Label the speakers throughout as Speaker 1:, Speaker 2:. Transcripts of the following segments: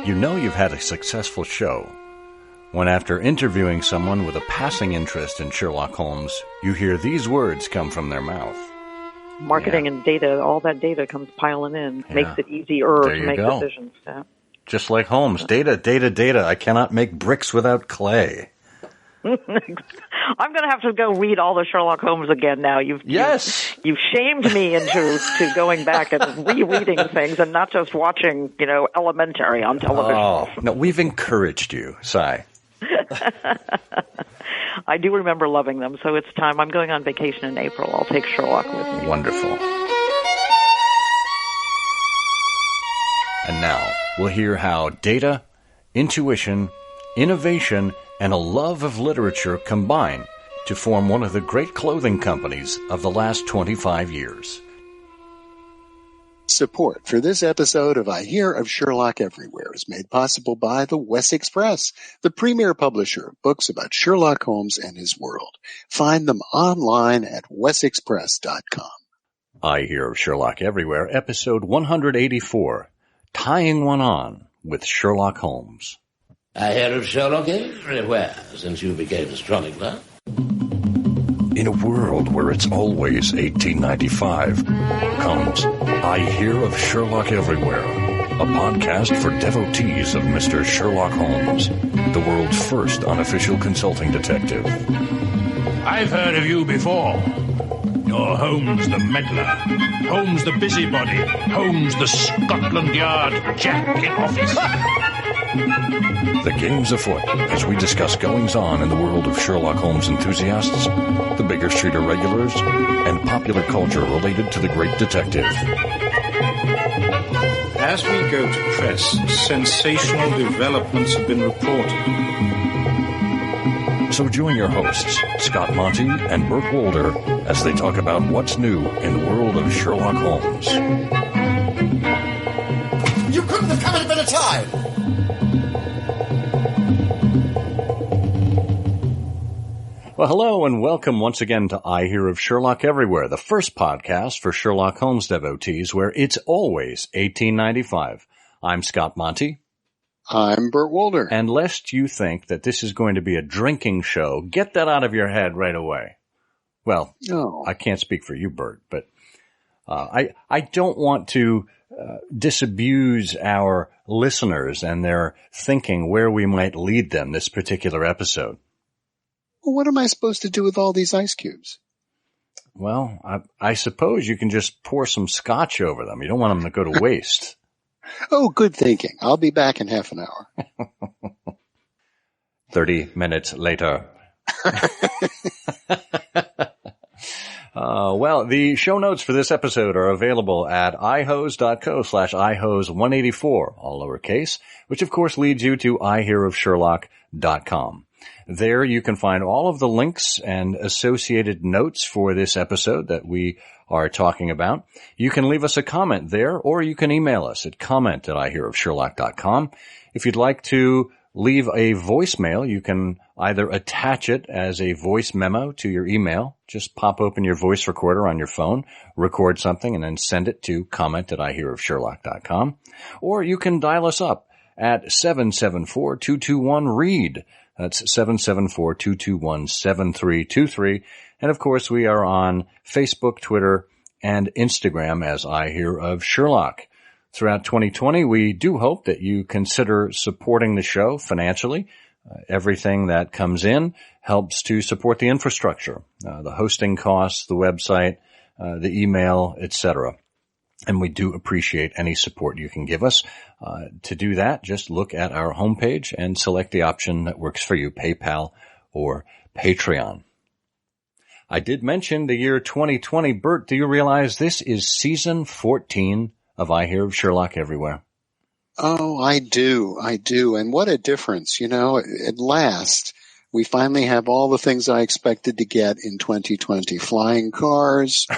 Speaker 1: You know you've had a successful show when after interviewing someone with a passing interest in Sherlock Holmes, you hear these words come from their mouth.
Speaker 2: Marketing and data, all that data comes piling in. Makes it easier to make decisions. Yeah.
Speaker 1: Just like Holmes. Data. I cannot make bricks without clay.
Speaker 2: I'm going to have to go read all the Sherlock Holmes again now. You've shamed me into going back and rereading things and not just watching, Elementary on television.
Speaker 1: Oh, no, we've encouraged you, Cy.
Speaker 2: I do remember loving them, so it's time. I'm going on vacation in April. I'll take Sherlock with me.
Speaker 1: Wonderful. And now we'll hear how data, intuition, innovation, and a love of literature combine to form one of the great clothing companies of the last 25 years.
Speaker 3: Support for this episode of I Hear of Sherlock Everywhere is made possible by the Wessex Press, the premier publisher of books about Sherlock Holmes and his world. Find them online at wessexpress.com.
Speaker 1: I Hear of Sherlock Everywhere, episode 184, Tying One On with Sherlock Holmes.
Speaker 4: I hear of Sherlock everywhere since you became a chronicler.
Speaker 1: In a world where it's always 1895, comes I Hear of Sherlock Everywhere, a podcast for devotees of Mr. Sherlock Holmes, the world's first unofficial consulting detective.
Speaker 5: I've heard of you before. You're Holmes the meddler, Holmes the busybody, Holmes the Scotland Yard Jack in office.
Speaker 1: The game's afoot as we discuss goings-on in the world of Sherlock Holmes enthusiasts, the Baker Street irregulars, and popular culture related to the great detective.
Speaker 6: As we go to press, sensational developments have been reported.
Speaker 1: So join your hosts, Scott Monty and Burt Wolder, as they talk about what's new in the world of Sherlock Holmes.
Speaker 7: You couldn't have come at a better time!
Speaker 1: Well, hello and welcome once again to I Hear of Sherlock Everywhere, the first podcast for Sherlock Holmes devotees where it's always 1895. I'm Scott Monty.
Speaker 3: I'm Burt Wolder.
Speaker 1: And lest you think that this is going to be a drinking show, get that out of your head right away. Well, I can't speak for you, Burt, but I don't want to disabuse our listeners and their thinking where we might lead them this particular episode.
Speaker 3: Well, what am I supposed to do with all these ice cubes?
Speaker 1: Well, I suppose you can just pour some scotch over them. You don't want them to go to waste.
Speaker 3: Oh, good thinking. I'll be back in half an hour.
Speaker 1: 30 minutes later. Well, the show notes for this episode are available at ihose.co/ihose184, all lowercase, which of course leads you to ihearofsherlock.com. There you can find all of the links and associated notes for this episode that we are talking about. You can leave us a comment there, or you can email us at comment@ihearofsherlock.com. If you'd like to leave a voicemail, you can either attach it as a voice memo to your email. Just pop open your voice recorder on your phone, record something, and then send it to comment@ihearofsherlock.com. Or you can dial us up at 774-221-READ. That's 774-221-7323. And of course, we are on Facebook, Twitter, and Instagram as I Hear of Sherlock. Throughout 2020, we do hope that you consider supporting the show financially. Everything that comes in helps to support the infrastructure, the hosting costs, the website, the email, etc. And we do appreciate any support you can give us. To do that, just look at our homepage and select the option that works for you, PayPal or Patreon. I did mention the year 2020. Burt, do you realize this is season 14 of I Hear of Sherlock Everywhere?
Speaker 3: Oh, I do. And what a difference. At last, we finally have all the things I expected to get in 2020. Flying cars,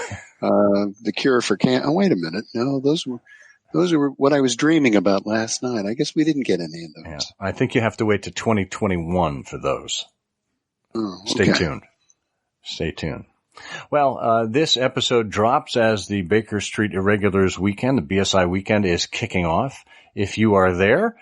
Speaker 3: the cure for cancer. Oh, wait a minute. No, those were what I was dreaming about last night. I guess we didn't get any of those.
Speaker 1: Yeah, I think you have to wait to 2021 for those.
Speaker 3: Oh,
Speaker 1: okay. Stay tuned. Well, this episode drops as the Baker Street Irregulars weekend, the BSI weekend, is kicking off. If you are there,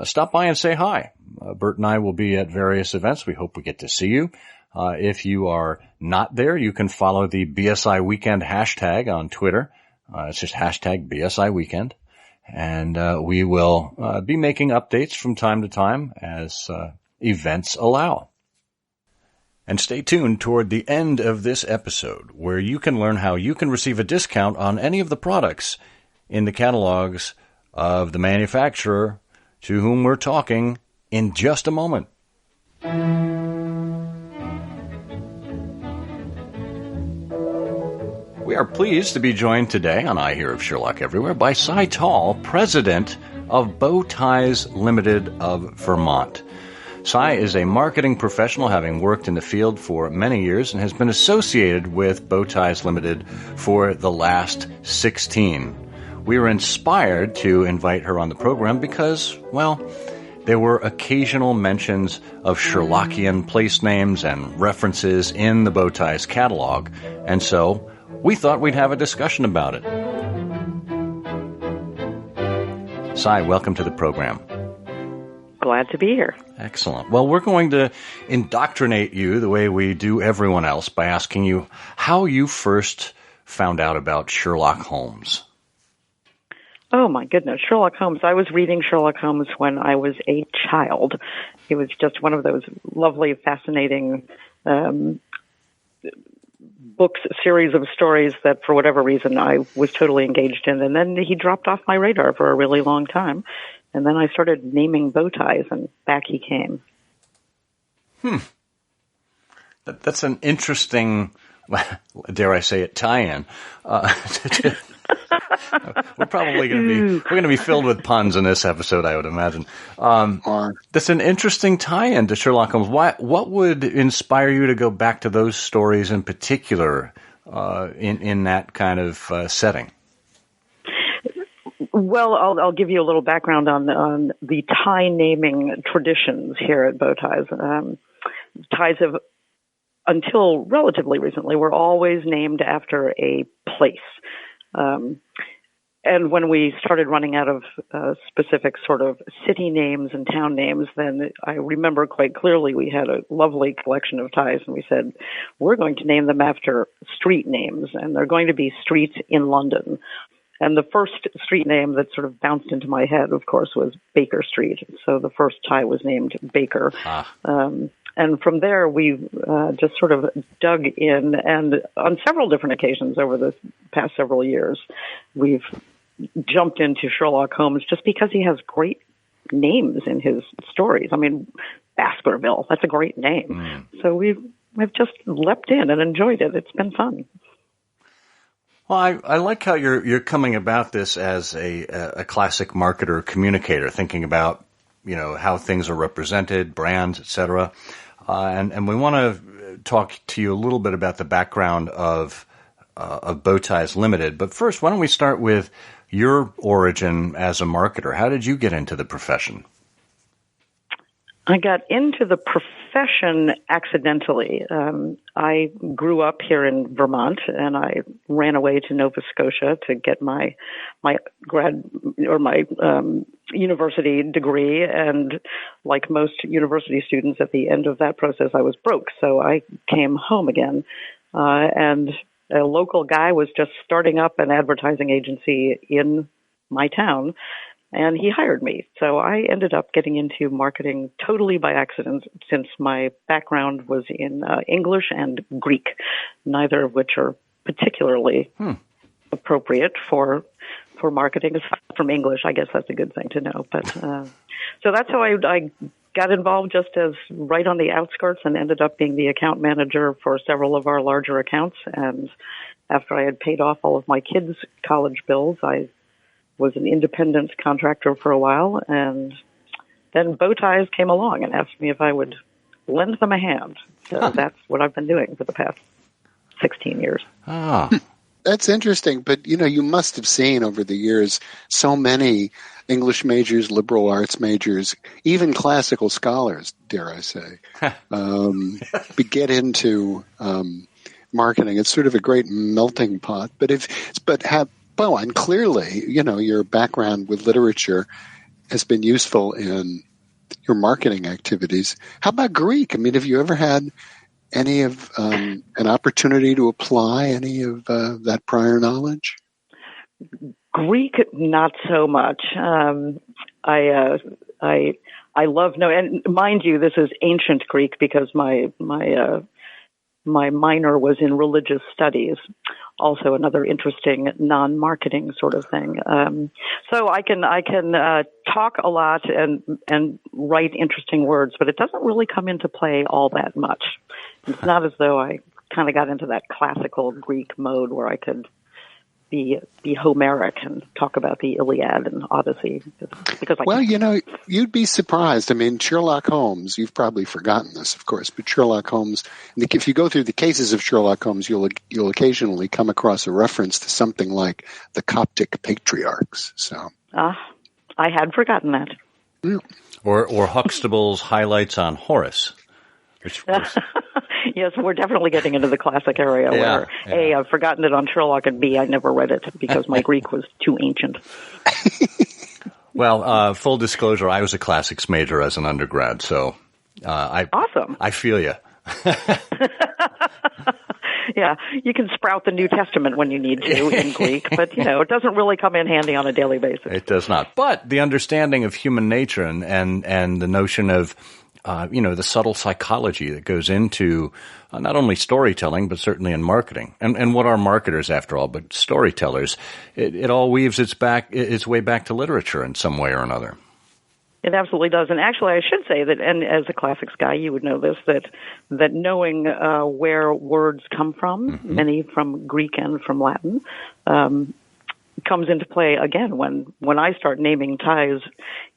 Speaker 1: stop by and say hi. Bert and I will be at various events. We hope we get to see you. If you are not there, you can follow the BSI Weekend hashtag on Twitter. It's just hashtag BSI Weekend. And we will be making updates from time to time as events allow. And stay tuned toward the end of this episode, where you can learn how you can receive a discount on any of the products in the catalogs of the manufacturer to whom we're talking in just a moment. We are pleased to be joined today on I Hear of Sherlock Everywhere by Cy Tall, president of Beau Ties Ltd. Of Vermont. Cy is a marketing professional, having worked in the field for many years, and has been associated with Beau Ties Ltd. For the last 16. We were inspired to invite her on the program because, well, there were occasional mentions of Sherlockian place names and references in the Beau Ties catalog, and so we thought we'd have a discussion about it. Cy, welcome to the program.
Speaker 2: Glad to be here.
Speaker 1: Excellent. Well, we're going to indoctrinate you the way we do everyone else by asking you how you first found out about Sherlock Holmes.
Speaker 2: Oh, my goodness. Sherlock Holmes. I was reading Sherlock Holmes when I was a child. It was just one of those lovely, fascinating books, series of stories that, for whatever reason, I was totally engaged in. And then he dropped off my radar for a really long time. And then I started naming bow ties, and back he came.
Speaker 1: That's an interesting, dare I say it, tie-in. We're probably going to be filled with puns in this episode, I would imagine. That's an interesting tie-in to Sherlock Holmes. What would inspire you to go back to those stories in particular, in that kind of setting?
Speaker 2: Well, I'll give you a little background on the tie naming traditions here at Beau Ties. Ties have, until relatively recently, were always named after a place. And when we started running out of specific sort of city names and town names, then I remember quite clearly we had a lovely collection of ties, and we said, we're going to name them after street names, and they're going to be streets in London. And the first street name that sort of bounced into my head, of course, was Baker Street. So the first tie was named Baker. And from there, we just sort of dug in. And on several different occasions over the past several years, we've jumped into Sherlock Holmes just because he has great names in his stories. I mean, Baskerville, that's a great name. So we've just leapt in and enjoyed it. It's been fun.
Speaker 1: Well, I like how you're coming about this as a classic marketer communicator, thinking about, how things are represented, brands, etc. And we want to talk to you a little bit about the background of Beau Ties Ltd. But first, why don't we start with your origin as a marketer? How did you get into the profession?
Speaker 2: I got into the profession accidentally. I grew up here in Vermont, and I ran away to Nova Scotia to get my university degree. And like most university students, at the end of that process, I was broke. So I came home again, and a local guy was just starting up an advertising agency in my town. And he hired me. So I ended up getting into marketing totally by accident, since my background was in English and Greek, neither of which are particularly appropriate for marketing. Aside from English, I guess that's a good thing to know. But so that's how I got involved, just as right on the outskirts, and ended up being the account manager for several of our larger accounts. And after I had paid off all of my kids' college bills, I was an independent contractor for a while, and then Beau Ties came along and asked me if I would lend them a hand. So that's what I've been doing for the past 16 years.
Speaker 3: That's interesting, but you must have seen over the years so many English majors, liberal arts majors, even classical scholars, dare I say, get into marketing. It's sort of a great melting pot. But and clearly, your background with literature has been useful in your marketing activities. How about Greek? I mean, have you ever had any of an opportunity to apply any of that prior knowledge?
Speaker 2: Greek, not so much. I love and mind you, this is ancient Greek because my minor was in religious studies, also another interesting non-marketing sort of thing. So I can talk a lot and write interesting words, but it doesn't really come into play all that much. It's not as though I kind of got into that classical Greek mode where I could be Homeric and talk about the Iliad and Odyssey.
Speaker 3: You'd be surprised. I mean, Sherlock Holmes, you've probably forgotten this, of course, but Sherlock Holmes, if you go through the cases of Sherlock Holmes, you'll occasionally come across a reference to something like the Coptic patriarchs. So,
Speaker 2: I had forgotten that.
Speaker 3: Yeah.
Speaker 1: Or Huxtable's highlights on Horace.
Speaker 2: Yes, we're definitely getting into the classic area where A, I've forgotten it on Sherlock, and B, I never read it because my Greek was too ancient.
Speaker 1: Well, full disclosure, I was a classics major as an undergrad, so
Speaker 2: awesome.
Speaker 1: I feel you.
Speaker 2: Yeah, you can sprout the New Testament when you need to in Greek, but, it doesn't really come in handy on a daily basis.
Speaker 1: It does not. But the understanding of human nature and the notion of the subtle psychology that goes into not only storytelling, but certainly in marketing. And what are marketers, after all, but storytellers? It all weaves its way back to literature in some way or another.
Speaker 2: It absolutely does. And actually, I should say that, and as a classics guy, you would know this, that knowing where words come from, many from Greek and from Latin, comes into play again when I start naming ties.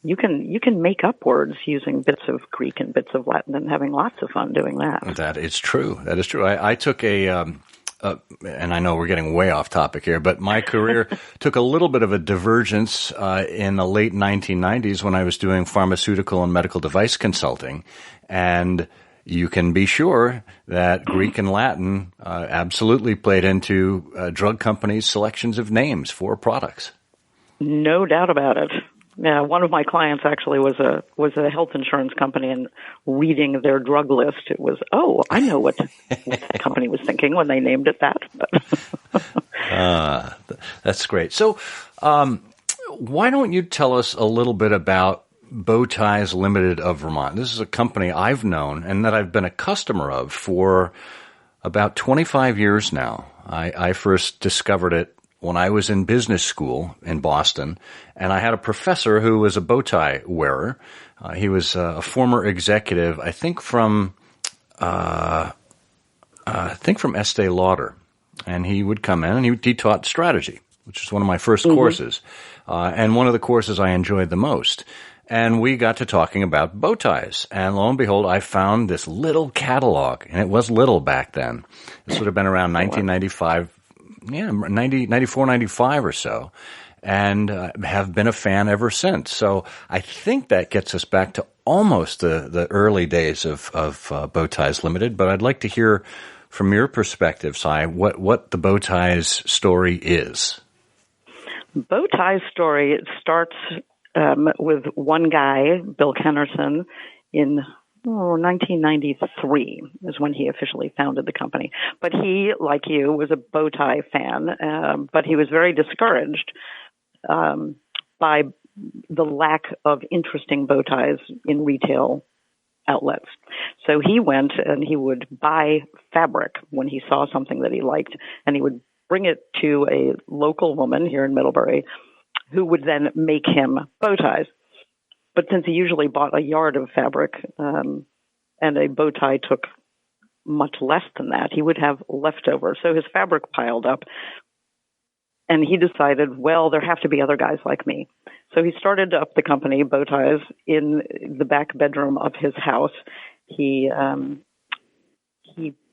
Speaker 2: You can make up words using bits of Greek and bits of Latin and having lots of fun doing that.
Speaker 1: That is true. That is true. I took and I know we're getting way off topic here, but my career took a little bit of a divergence in the late 1990s when I was doing pharmaceutical and medical device consulting, and you can be sure that Greek and Latin absolutely played into drug companies' selections of names for products.
Speaker 2: No doubt about it. Yeah, one of my clients actually was a health insurance company, and reading their drug list, it was, I know what the company was thinking when they named it that.
Speaker 1: That's great. So, why don't you tell us a little bit about Beau Ties Ltd. Of Vermont? This is a company I've known and that I've been a customer of for about 25 years now. I first discovered it when I was in business school in Boston, and I had a professor who was a bow tie wearer. He was a former executive, I think from Estee Lauder, and he would come in and he taught strategy, which is one of my first courses, and one of the courses I enjoyed the most. And we got to talking about bow ties, and lo and behold, I found this little catalog, and it was little back then. This would have been around 1995. 94, 95 or so, and have been a fan ever since. So I think that gets us back to almost the early days of Beau Ties Ltd. But I'd like to hear from your perspective, Si, what the Beau Ties story is.
Speaker 2: Beau Ties story starts with one guy, Bill Kennerson, in 1993 is when he officially founded the company. But he, like you, was a bow tie fan, but he was very discouraged by the lack of interesting bow ties in retail outlets. So he went and he would buy fabric when he saw something that he liked, and he would bring it to a local woman here in Middlebury who would then make him bow ties. But since he usually bought a yard of fabric, and a bow tie took much less than that, he would have leftover. So his fabric piled up, and he decided, well, there have to be other guys like me. So he started up the company, Beau Ties, in the back bedroom of his house. He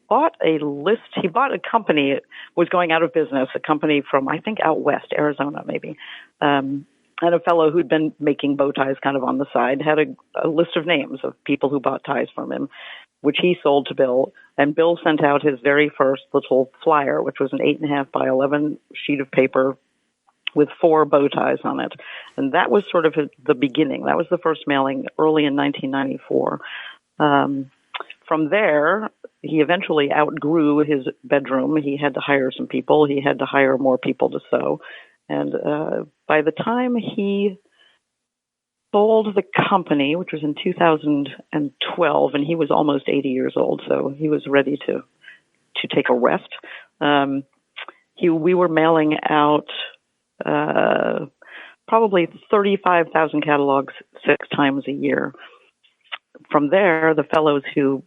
Speaker 2: bought a list. He bought a company, was going out of business, a company from, I think, out west, Arizona maybe. And a fellow who'd been making bow ties kind of on the side had a list of names of people who bought ties from him, which he sold to Bill. And Bill sent out his very first little flyer, which was an 8.5 by 11 sheet of paper with 4 bow ties on it. And that was sort of the beginning. That was the first mailing early in 1994. From there, he eventually outgrew his bedroom. He had to hire some people. He had to hire more people to sew. And by the time he sold the company, which was in 2012, and he was almost 80 years old, so he was ready to take a rest. We were mailing out probably 35,000 catalogs 6 times a year. From there, the fellows who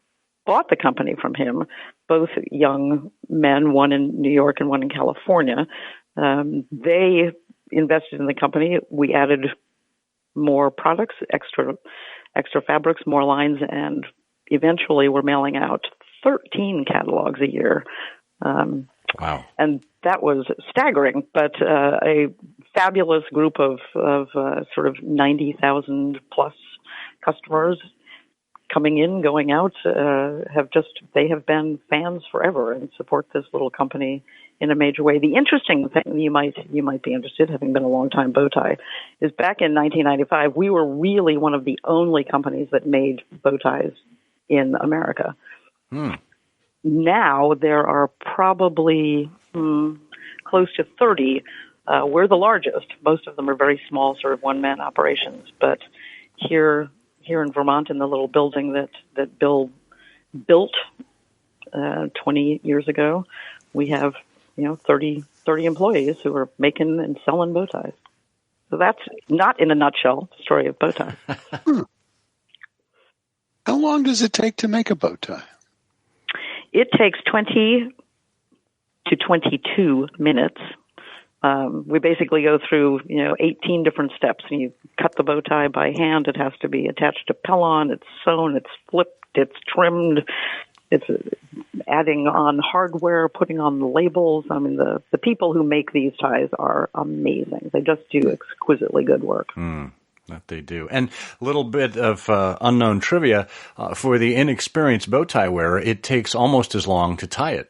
Speaker 2: bought the company from him, both young men, one in New York and one in California, they invested in the company. We added more products, extra fabrics, more lines, and eventually we're mailing out 13 catalogs a year.
Speaker 1: Wow.
Speaker 2: And that was staggering, but a fabulous group of sort of 90,000 plus customers coming in, going out, they have been fans forever and support this little company in a major way. The interesting thing you might be interested, having been a long time bow tie, is back in 1995, we were really one of the only companies that made bow ties in America. Now there are probably close to 30. We're the largest. Most of them are very small, sort of one-man operations. But here in Vermont, in the little building that Bill built 20 years ago, we have 30 employees who are making and selling bow ties. So that's not in a nutshell the story of bow ties.
Speaker 3: How long does it take to make a bow tie?
Speaker 2: It takes 20 to 22 minutes. We basically go through 18 different steps. And you cut the bow tie by hand. It has to be attached to pellon. It's sewn. It's flipped. It's trimmed. It's adding on hardware, putting on the labels. I mean, the people who make these ties are amazing. They just do exquisitely good work.
Speaker 1: That they do. And a little bit of unknown trivia, for the inexperienced bow tie wearer, it takes almost as long to tie it.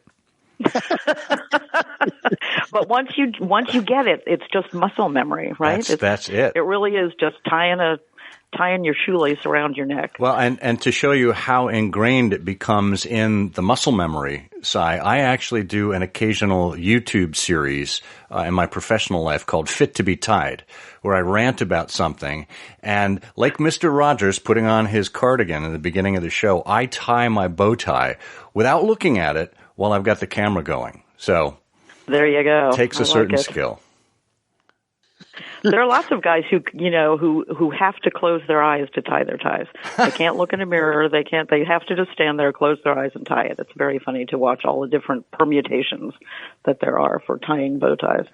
Speaker 2: But once you get it, it's just muscle memory, right?
Speaker 1: That's it.
Speaker 2: It really is just tying your shoelace around your neck.
Speaker 1: Well, and to show you how ingrained it becomes in the muscle memory, Si, I actually do an occasional YouTube series in my professional life called Fit to be Tied, where I rant about something. And like Mr. Rogers putting on his cardigan at the beginning of the show, I tie my bow tie without looking at it while I've got the camera going. So
Speaker 2: there you go.
Speaker 1: It takes a certain skill.
Speaker 2: There are lots of guys who have to close their eyes to tie their ties. They can't look in a mirror. They have to just stand there, close their eyes, and tie it. It's very funny to watch all the different permutations that there are for tying bow ties.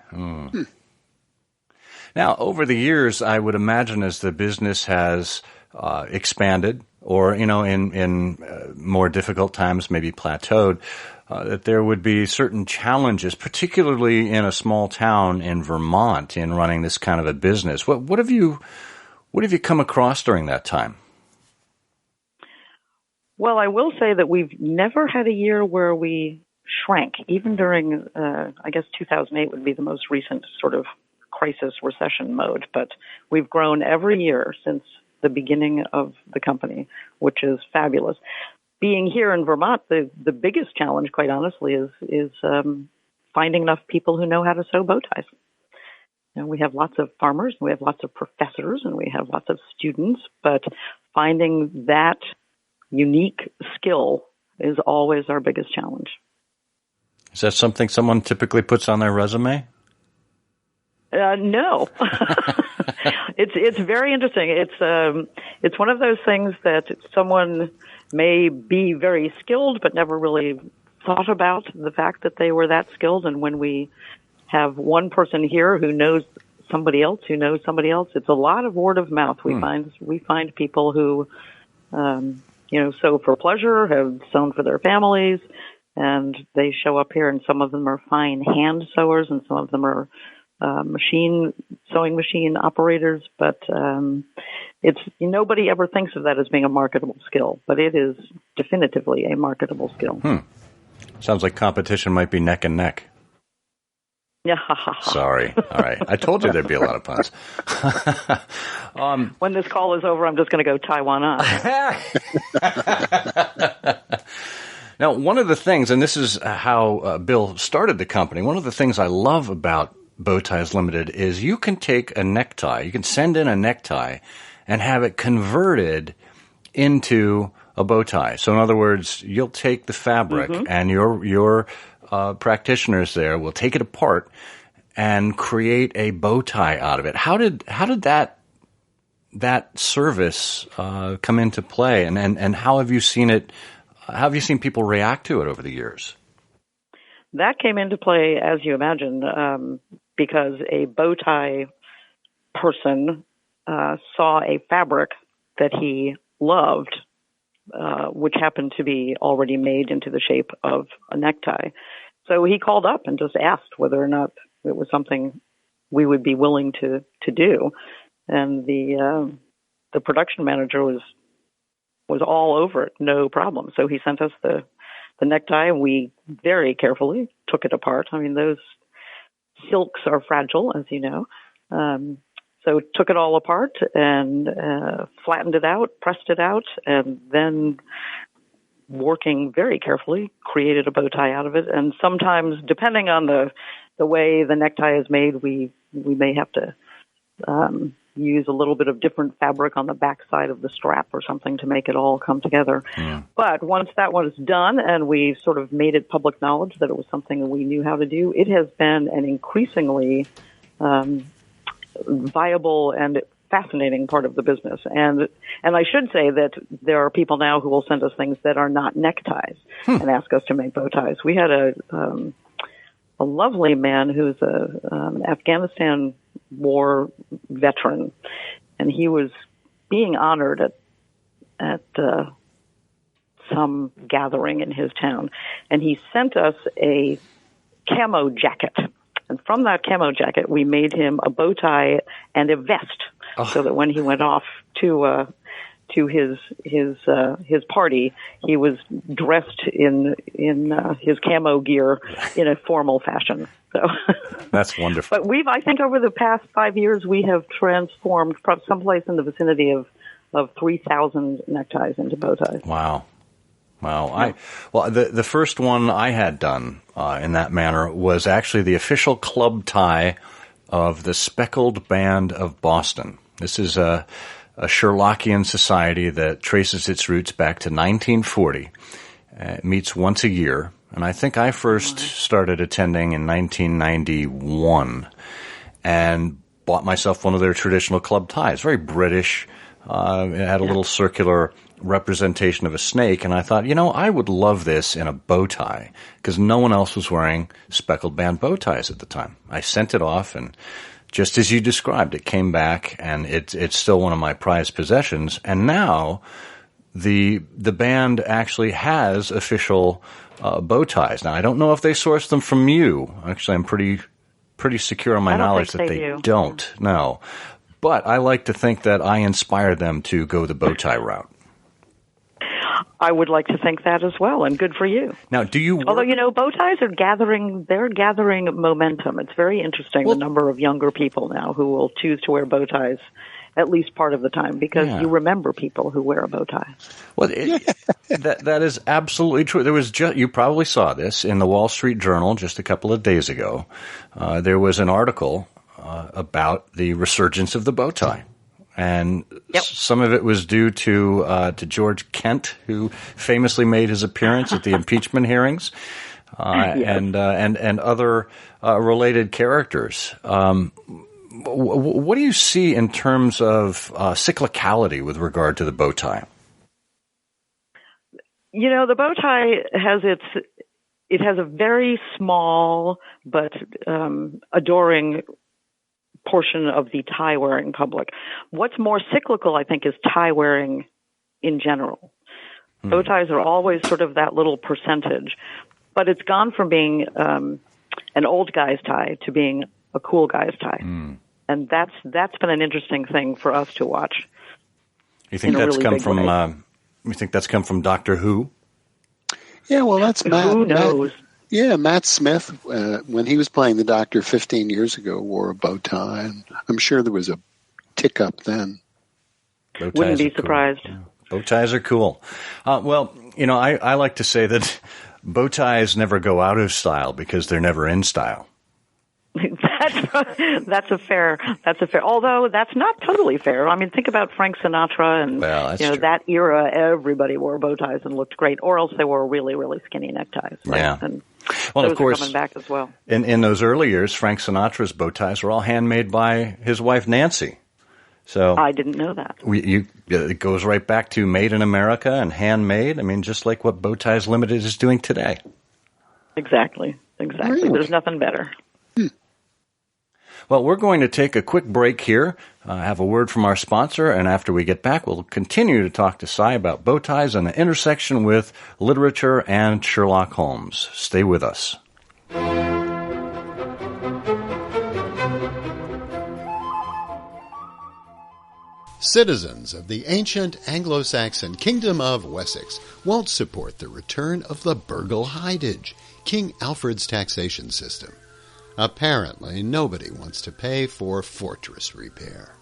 Speaker 1: Now, over the years, I would imagine as the business has expanded, or in more difficult times, maybe plateaued, that there would be certain challenges, particularly in a small town in Vermont, in running this kind of a business. What have you come across during that time?
Speaker 2: Well, I will say that we've never had a year where we shrank. Even during, I guess 2008 would be the most recent sort of crisis recession mode. But we've grown every year since the beginning of the company, which is fabulous. Being here in Vermont, the biggest challenge, quite honestly, is finding enough people who know how to sew bow ties. We have lots of farmers, we have lots of professors, and we have lots of students, but finding that unique skill is always our biggest challenge.
Speaker 1: Is that something someone typically puts on their resume?
Speaker 2: No. It's very interesting. It's one of those things that someone may be very skilled but never really thought about the fact that they were that skilled. And when we have one person here who knows somebody else who knows somebody else, it's a lot of word of mouth. We find people who sew for pleasure, have sewn for their families, and they show up here, and some of them are fine hand sewers and some of them are sewing machine operators, but it's nobody ever thinks of that as being a marketable skill, but it is definitively a marketable skill.
Speaker 1: Sounds like competition might be neck and neck.
Speaker 2: Yeah.
Speaker 1: Sorry. All right. I told you there'd be a lot of puns.
Speaker 2: When this call is over, I'm just going to go tie one on.
Speaker 1: Now, one of the things, and this is how Bill started the company, one of the things I love about Beau Ties Ltd. Is you can take a necktie, you can send in a necktie and have it converted into a bow tie. So in other words, you'll take the fabric and your practitioners there will take it apart and create a bow tie out of it. How did that service come into play, and how have you seen it? How have you seen people react to it over the years?
Speaker 2: That came into play, as you imagine, because a bow tie person saw a fabric that he loved, which happened to be already made into the shape of a necktie. So he called up and just asked whether or not it was something we would be willing to do. And the production manager was all over it, no problem. So he sent us the necktie, and we very carefully took it apart. I mean, those silks are fragile, as you know. So took it all apart and flattened it out, pressed it out, and then working very carefully, created a bow tie out of it. And sometimes, depending on the way the necktie is made, we may have to use a little bit of different fabric on the back side of the strap or something to make it all come together. Yeah. But once that was done and we sort of made it public knowledge that it was something that we knew how to do, it has been an increasingly viable and fascinating part of the business. And I should say that there are people now who will send us things that are not neckties and ask us to make bow ties. We had a lovely man who's an Afghanistan war veteran, and he was being honored at some gathering in his town, and he sent us a camo jacket. And from that camo jacket, we made him a bow tie and a vest, so that when he went off to his party, he was dressed in his camo gear in a formal fashion. So
Speaker 1: that's wonderful.
Speaker 2: But I think over the past 5 years, we have transformed from someplace in the vicinity of 3,000 neckties into bow ties.
Speaker 1: Wow. The first one I had done in that manner was actually the official club tie of the Speckled Band of Boston. This is a Sherlockian society that traces its roots back to 1940. It meets once a year, and I think I first started attending in 1991 and bought myself one of their traditional club ties. Very British. It had a little circular representation of a snake, and I thought, I would love this in a bow tie because no one else was wearing speckled band bow ties at the time. I sent it off, and just as you described, it came back, and it's still one of my prized possessions. And now the band actually has official bow ties. Now, I don't know if they source them from you. Actually, I'm pretty secure on my knowledge that they don't. No. But I like to think that I inspired them to go the bow tie route.
Speaker 2: I would like to think that as well, and good for you.
Speaker 1: Now, do you?
Speaker 2: Although bow ties are gathering momentum. It's very interesting the number of younger people now who will choose to wear bow ties at least part of the time because you remember people who wear a bow tie.
Speaker 1: Well, that is absolutely true. There was you probably saw this in the Wall Street Journal just a couple of days ago. There was an article about the resurgence of the bow tie. And some of it was due to George Kent, who famously made his appearance at the impeachment hearings, and other related characters. What do you see in terms of cyclicality with regard to the bow tie?
Speaker 2: The bow tie has a very small but adoring portion of the tie-wearing public. What's more cyclical, I think, is tie-wearing in general. Bow ties are always sort of that little percentage, but it's gone from being an old guy's tie to being a cool guy's tie, and that's been an interesting thing for us to watch.
Speaker 1: You think that's come from? You think that's come from Doctor Who?
Speaker 3: Yeah, well, that's Matt.
Speaker 2: Who knows?
Speaker 3: Yeah, Matt Smith, when he was playing the Doctor 15 years ago, wore a bow tie, and I'm sure there was a tick up then.
Speaker 2: Wouldn't be surprised.
Speaker 1: Cool. Yeah. Bow ties are cool. Well, I like to say that bow ties never go out of style because they're never in style.
Speaker 2: That's a fair. Although that's not totally fair. I mean, think about Frank Sinatra and that era. Everybody wore bow ties and looked great, or else they wore really, really skinny neckties. Right?
Speaker 1: Yeah.
Speaker 2: And
Speaker 1: well,
Speaker 2: those
Speaker 1: of course,
Speaker 2: are coming back as well.
Speaker 1: In those early years, Frank Sinatra's bow ties were all handmade by his wife Nancy. So
Speaker 2: I didn't know that.
Speaker 1: It goes right back to made in America and handmade. I mean, just like what Beau Ties Ltd is doing today.
Speaker 2: Exactly. Really? There's nothing better.
Speaker 1: Well, we're going to take a quick break here, have a word from our sponsor, and after we get back, we'll continue to talk to Cy about bow ties and the intersection with literature and Sherlock Holmes. Stay with us.
Speaker 8: Citizens of the ancient Anglo-Saxon Kingdom of Wessex won't support the return of the burgle hidage, King Alfred's taxation system. Apparently, nobody wants to pay for fortress repair.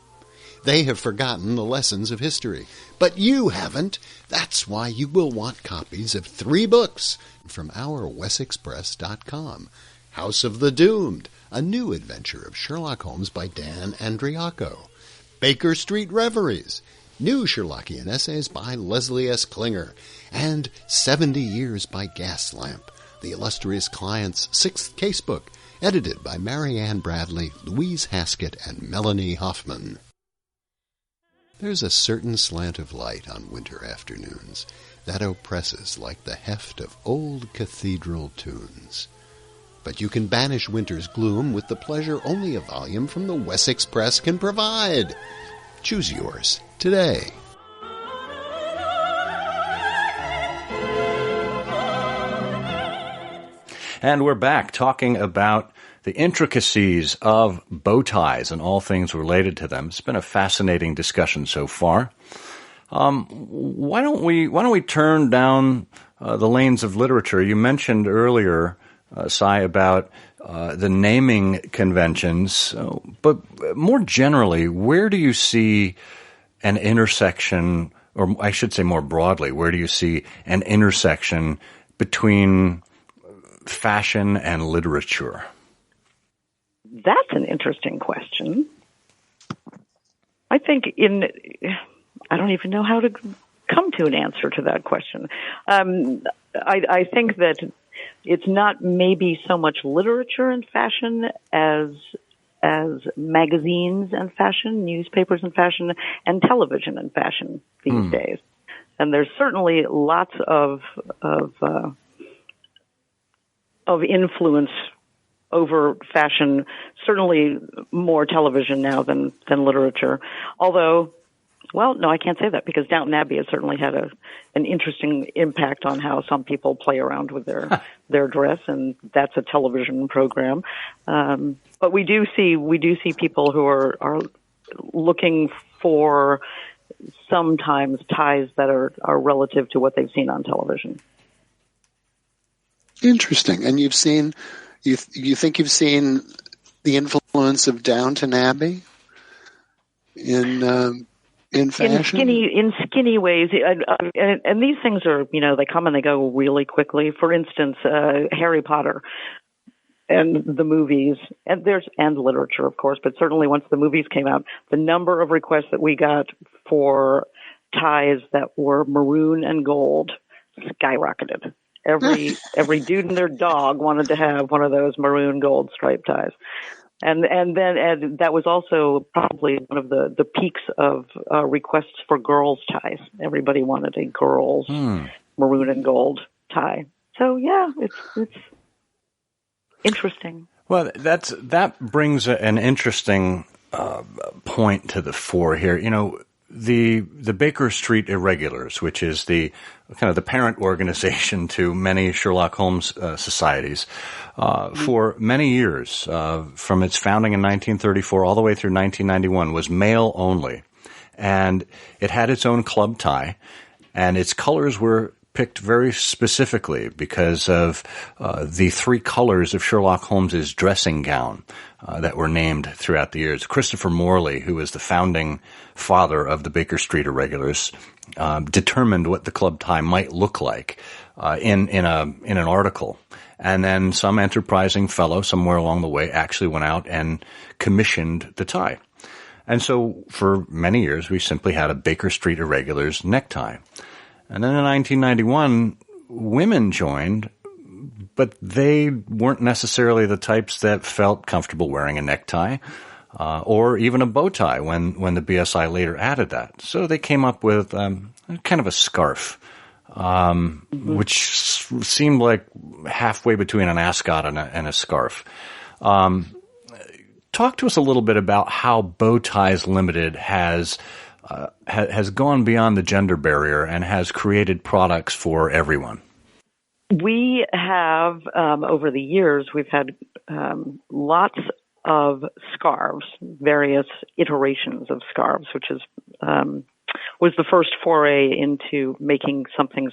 Speaker 8: They have forgotten the lessons of history, but you haven't. That's why you will want copies of 3 books from our WessexPress.com. House of the Doomed, a new adventure of Sherlock Holmes by Dan Andriacco. Baker Street Reveries, new Sherlockian essays by Leslie S. Klinger. And 70 Years by Gaslamp, the illustrious client's 6th casebook, edited by Marianne Bradley, Louise Haskett, and Melanie Hoffman. There's a certain slant of light on winter afternoons that oppresses like the heft of old cathedral tunes. But you can banish winter's gloom with the pleasure only a volume from the Wessex Press can provide. Choose yours today.
Speaker 1: And we're back talking about the intricacies of bow ties and all things related to them. It's been a fascinating discussion so far. Why don't we turn down the lanes of literature? You mentioned earlier, Cy, about the naming conventions, but more generally, where do you see an intersection, or I should say more broadly, where do you see an intersection between fashion and literature?
Speaker 2: That's an interesting question. I think I don't even know how to come to an answer to that question. I think that it's not maybe so much literature and fashion as magazines and fashion, newspapers and fashion, and television and fashion these days. And there's certainly lots of influence over fashion, certainly more television now than literature. Although, well, no, I can't say that because Downton Abbey has certainly had an interesting impact on how some people play around with their dress, and that's a television program. But we do see people who are looking for sometimes ties that are relative to what they've seen on television.
Speaker 3: Interesting. And you think you've seen the influence of Downton Abbey in fashion?
Speaker 2: In skinny ways. And these things are, they come and they go really quickly. For instance, Harry Potter and the movies, and literature, of course, but certainly once the movies came out, the number of requests that we got for ties that were maroon and gold skyrocketed. Every dude and their dog wanted to have one of those maroon gold striped ties. And then that was also probably one of the peaks of requests for girls' ties. Everybody wanted a girls' maroon and gold tie. So yeah, it's interesting.
Speaker 1: Well, that brings an interesting point to the fore here. The Baker Street Irregulars, which is the kind of the parent organization to many Sherlock Holmes societies, for many years, from its founding in 1934 all the way through 1991, was male only, and it had its own club tie, and its colors were picked very specifically because of the three colors of Sherlock Holmes's dressing gown that were named throughout the years. Christopher Morley, who was the founding father of the Baker Street Irregulars, determined what the club tie might look like in an article. And then some enterprising fellow somewhere along the way actually went out and commissioned the tie. And so for many years, we simply had a Baker Street Irregulars necktie. And then in 1991, women joined, but they weren't necessarily the types that felt comfortable wearing a necktie or even a bow tie when the BSI later added that. So they came up with kind of a scarf, which seemed like halfway between an ascot and a scarf. Talk to us a little bit about how Beau Ties Ltd. has gone beyond the gender barrier and has created products for everyone.
Speaker 2: We have, over the years, we've had lots of scarves, various iterations of scarves, which is was the first foray into making something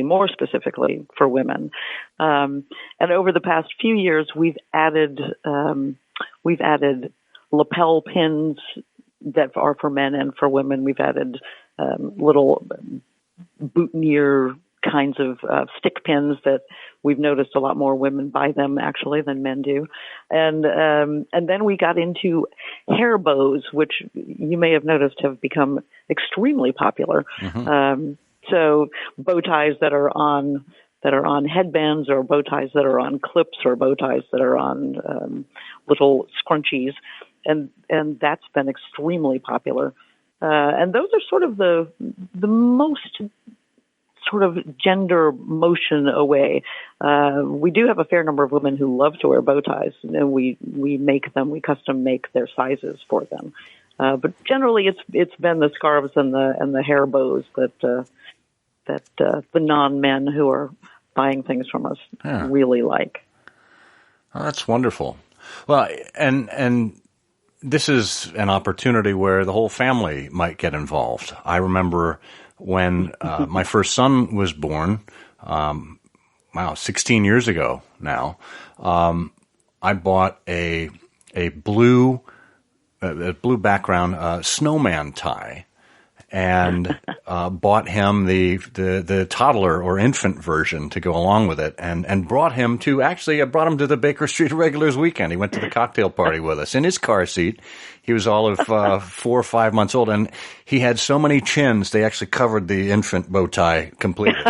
Speaker 2: more specifically for women. And over the past few years, we've added lapel pins that are for men and for women. We've added little boutonniere kinds of stick pins that we've noticed a lot more women buy them actually than men do. And then we got into hair bows, which you may have noticed have become extremely popular. Mm-hmm. So bow ties that are on headbands, or bow ties that are on clips, or bow ties that are on little scrunchies. And that's been extremely popular. And those are sort of the most sort of gender motion away. We do have a fair number of women who love to wear bow ties, and we make them, we custom make their sizes for them. But generally it's been the scarves and the hair bows that the non-men who are buying things from us really like.
Speaker 1: Oh, that's wonderful. Well, and this is an opportunity where the whole family might get involved. I remember when my first son was born, 16 years ago now, I bought a blue background snowman tie, and bought him the toddler or infant version to go along with it, and brought him to I brought him to the Baker Street Irregulars weekend. He went to the cocktail party with us in his car seat. He was all of 4 or 5 months old, and he had so many chins they actually covered the infant bow tie completely.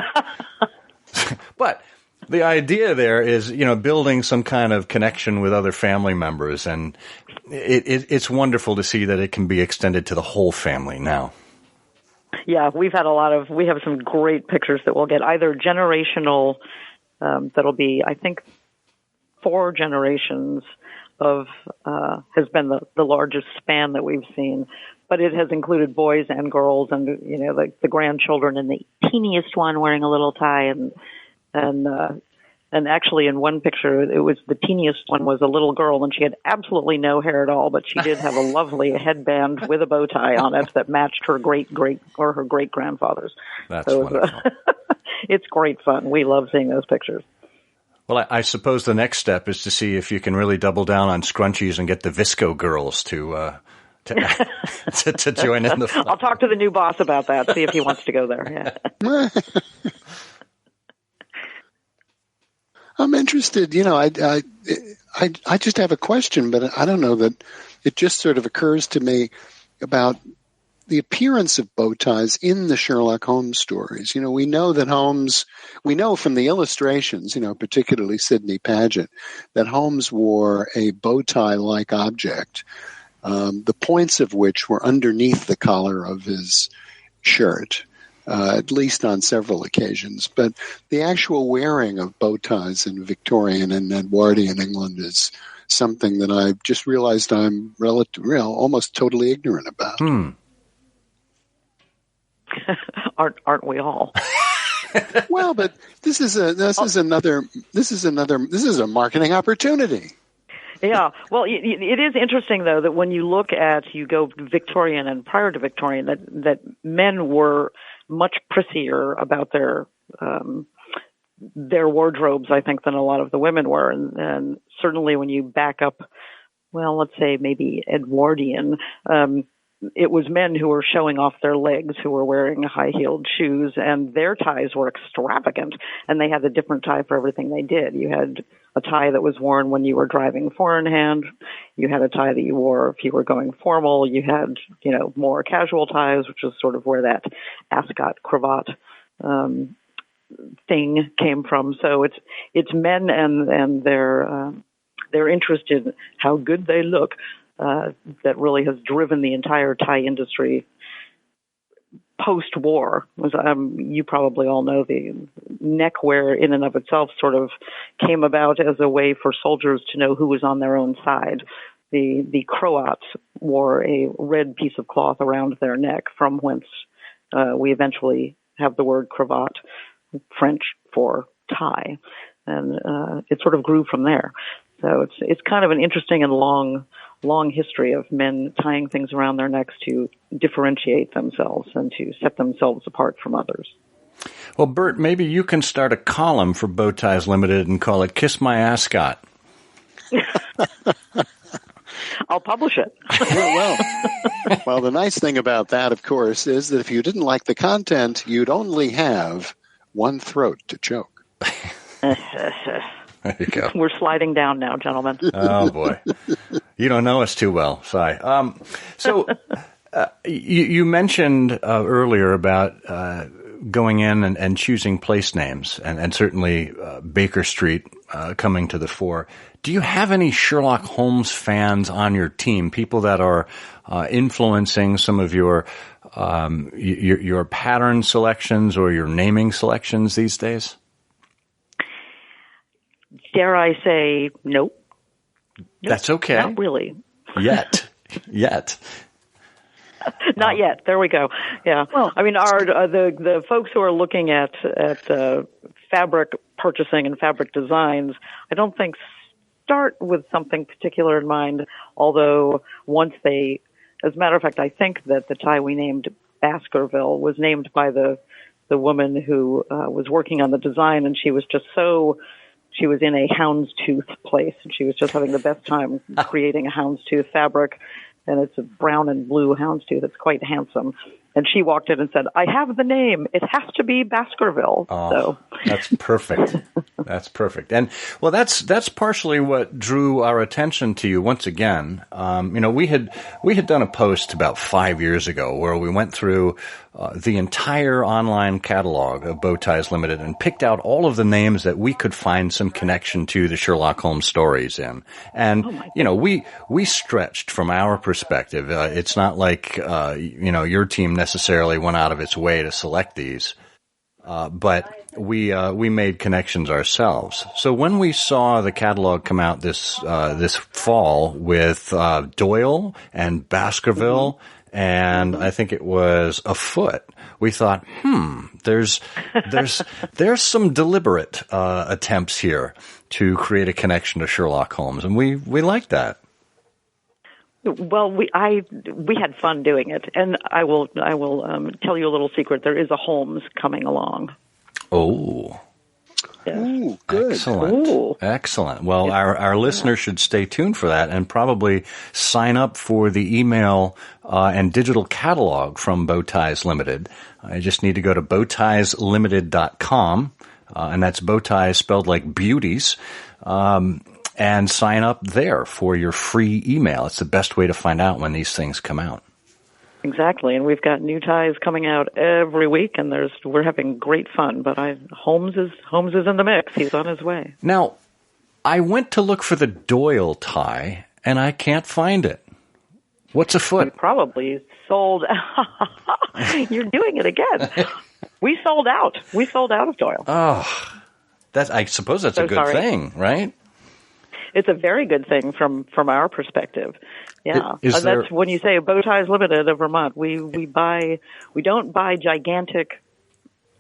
Speaker 1: But the idea there is, building some kind of connection with other family members, and it's wonderful to see that it can be extended to the whole family now.
Speaker 2: Yeah, we have some great pictures that we'll get, either generational, that'll be, I think, 4 generations of, has been the largest span that we've seen, but it has included boys and girls and, the grandchildren, and the teeniest one wearing a little tie, and actually in one picture, it was the teeniest one was a little girl, and she had absolutely no hair at all, but she did have a lovely headband with a bow tie on it that matched her her great grandfather's.
Speaker 1: That's wonderful.
Speaker 2: It's great fun. We love seeing those pictures.
Speaker 1: Well, I suppose the next step is to see if you can really double down on scrunchies and get the Visco girls to join in the fun.
Speaker 2: I'll talk to the new boss about that, see if he wants to go there. Yeah.
Speaker 3: I'm interested. I just have a question, but I don't know that it just sort of occurs to me about the appearance of bow ties in the Sherlock Holmes stories. We know that Holmes, we know from the illustrations, particularly Sidney Paget, that Holmes wore a bow tie-like object, the points of which were underneath the collar of his shirt. At least on several occasions. But the actual wearing of bow ties in Victorian and Edwardian England is something that I've just realized I'm almost totally ignorant about.
Speaker 2: Aren't we all?
Speaker 3: Well, but this is a marketing opportunity.
Speaker 2: Yeah. Well, it is interesting, though, that when you go Victorian and prior to Victorian, that men were much prissier about their their wardrobes, I think, than a lot of the women were. And certainly when you back up, well, let's say maybe Edwardian, it was men who were showing off their legs, who were wearing high-heeled shoes, and their ties were extravagant, and they had a different tie for everything they did. You had a tie that was worn when you were driving four-in-hand. You had a tie that you wore if you were going formal. You had, more casual ties, which is sort of where that ascot cravat thing came from. So it's men and their interest in how good they look that really has driven the entire tie industry post-war. You probably all know the neckwear in and of itself sort of came about as a way for soldiers to know who was on their own side. The Croats wore a red piece of cloth around their neck, from whence we eventually have the word cravat, French for tie, and it sort of grew from there. So it's kind of an interesting and long history of men tying things around their necks to differentiate themselves and to set themselves apart from others.
Speaker 1: Well, Bert, maybe you can start a column for Beau Ties Ltd. And call it "Kiss My Ascot."
Speaker 2: I'll publish it.
Speaker 3: Well, the nice thing about that, of course, is that if you didn't like the content, you'd only have one throat to choke.
Speaker 1: There you go.
Speaker 2: We're sliding down now, gentlemen.
Speaker 1: Oh, boy. You don't know us too well, Si. So you mentioned earlier about going in and choosing place names, and certainly Baker Street coming to the fore. Do you have any Sherlock Holmes fans on your team, people that are influencing some of your pattern selections or your naming selections these days?
Speaker 2: Dare I say, nope.
Speaker 1: That's okay.
Speaker 2: Not really.
Speaker 1: Yet.
Speaker 2: Not yet. There we go. Yeah. Well, I mean, the folks who are looking at fabric purchasing and fabric designs, I don't think start with something particular in mind. Although once as a matter of fact, I think that the tie we named Baskerville was named by the woman who was working on the design, and she was in a houndstooth place, and she was just having the best time creating a houndstooth fabric. And it's a brown and blue houndstooth. It's quite handsome. And she walked in and said, "I have the name. It has to be Baskerville."
Speaker 1: Oh,
Speaker 2: so
Speaker 1: that's perfect. That's perfect. And well, that's partially what drew our attention to you once again. We had done a post about 5 years ago where we went through the entire online catalog of Beau Ties Ltd. And picked out all of the names that we could find some connection to the Sherlock Holmes stories in. And we stretched from our perspective. It's not like your team necessarily went out of its way to select these, but we made connections ourselves. So when we saw the catalog come out this fall with Doyle and Baskerville, and I think it was Afoot, we thought, there's some deliberate attempts here to create a connection to Sherlock Holmes, and we like that.
Speaker 2: Well, we had fun doing it, and I will tell you a little secret. There is a Holmes coming along.
Speaker 1: Oh,
Speaker 2: yes.
Speaker 3: Ooh, good.
Speaker 1: Excellent.
Speaker 2: Ooh.
Speaker 1: Excellent. Well, our listeners should stay tuned for that and probably sign up for the email and digital catalog from Beau Ties Ltd. I just need to go to BeauTiesLtd.com, and that's bow ties spelled like beauties. And sign up there for your free email. It's the best way to find out when these things come out.
Speaker 2: Exactly, and we've got new ties coming out every week, and we're having great fun. But Holmes is in the mix. He's on his way.
Speaker 1: Now, I went to look for the Doyle tie, and I can't find it. What's afoot?
Speaker 2: We probably sold. You're doing it again. We sold out. We sold out of Doyle.
Speaker 1: Oh, I suppose that's a good thing, right?
Speaker 2: It's a very good thing from our perspective. Yeah. That's when you say Beau Ties Ltd. of Vermont. We don't buy gigantic